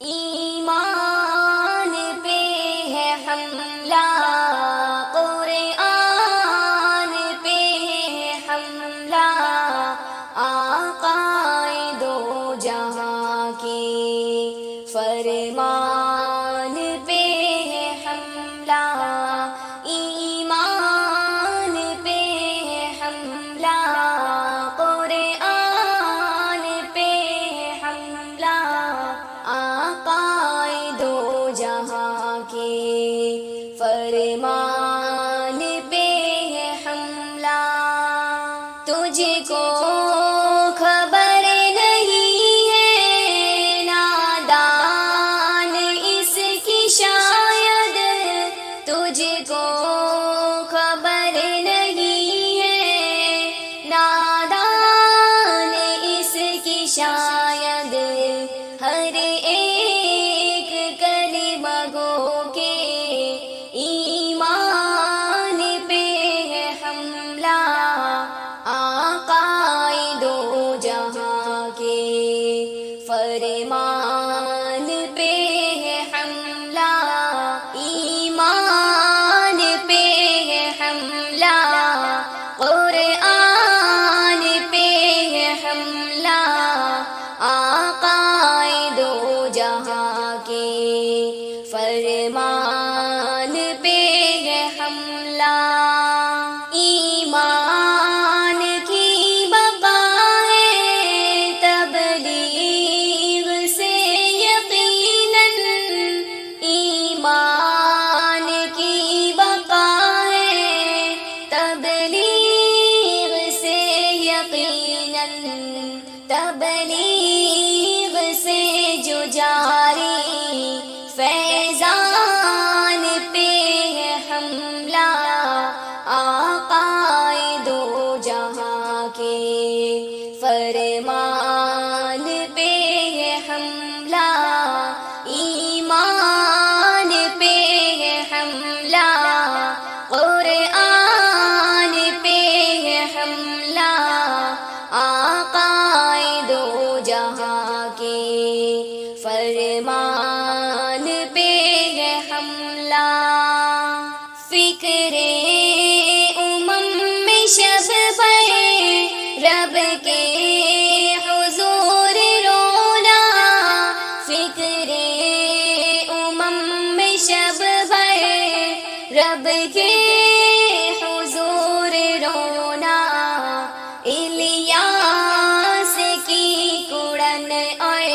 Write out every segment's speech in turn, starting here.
ایمان پہ ہے حملہ، قرآن پہ ہے حملہ، آقائے دو جہاں کے فرمان پہ ہے حملہ، ایمان پہ ہے حملہ، قرآن پہ ہے حملہ، آقائے دو جہاں کے فرمان پہ ہے حملہ۔ تجھ کو خبر نہیں ہے نادان اس کی شاید، تجھ کو خبر نہیں ہے نادان اس کی شاید، ہر ایک کلمہ گو کے ایمان پہ ہے حملہ، آقائے دو جہاں کے فرمان پہ ہے حملہ، ایمان پہ ہے حملہ، قرآن پہ ہے حملہ، آقائے دو جہاں کے فرمان پہ ہے حملہ۔ ایمان کی بقا ہے تبلیغ سے یقیناً، ایمان کی بقا ہے تبلیغ سے یقیناً، تبلیغ سے جو جاری فیضان پہ ہے حملہ، آقائے دو جہاں کے فرمان پہ ہے حملہ، ایمان پہ ہے حملہ، قرآن پہ ہے حملہ، آقائے دو جہاں کے فرمان پہ ہے حملہ۔ فکر میں شب پر رب کے حضور رونا، فکر میں شب پر رب کے حضور رونا، الیاس کی کڑن اور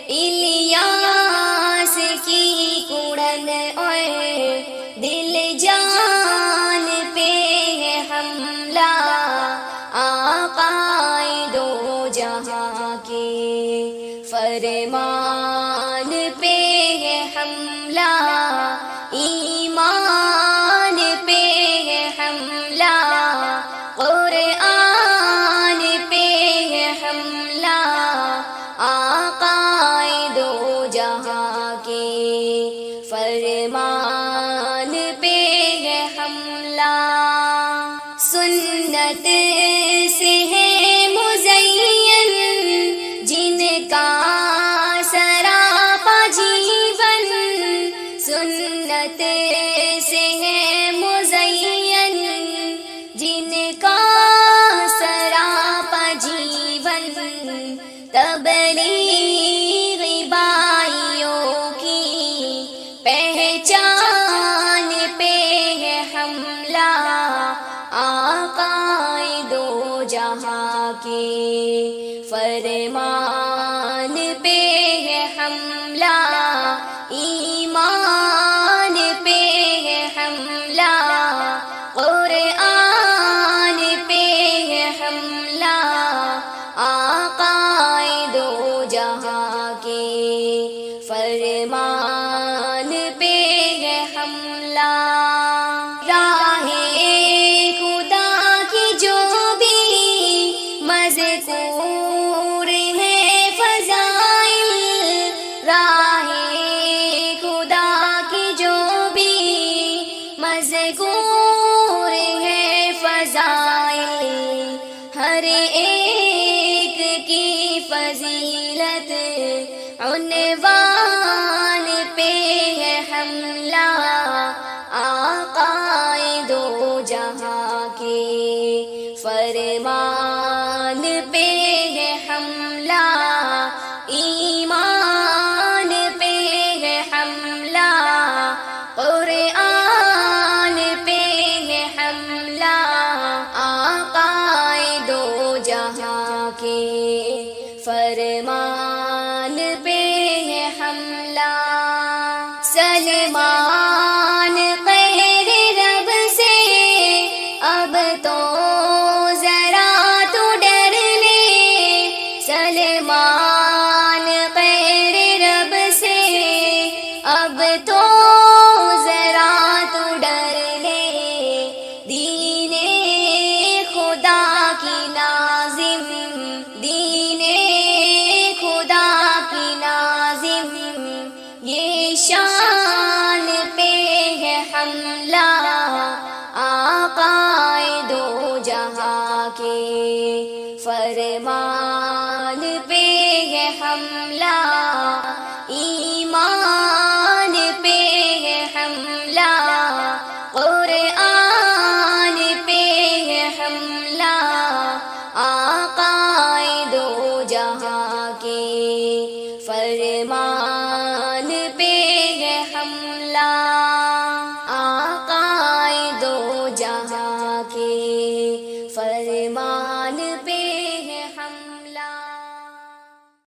الیاس کی کڑن اور دل جان پہ ہے حملہ، آقائے دو جہاں کے فرمان پہ ہے حملہ، ایمان پہ ہے حملہ، قرآن پہ ہے حملہ، آقائے دو جہاں کے فرمان پہ ہے حملہ۔ سنت سے ہے مزین جن کا سراپا جیون، سنت سے ہے مزین جن کا سراپا جیون، تبلیغ بائیوں کی پہچان پہ ہے حملہ، آقائے دو جہاں کے فرمان پہ ہے حملہ، ایمان پہ ہے حملہ، قرآن پہ ہے حملہ، آقائے دو جہاں کے فرمان پہ ہے حملہ۔ راہ خدا کی جو بھی مذکور ہے فضائل، راہ خدا کی جو بھی مذکور ہے فضائل، ہر ایک کی فضیلت عنوان فرما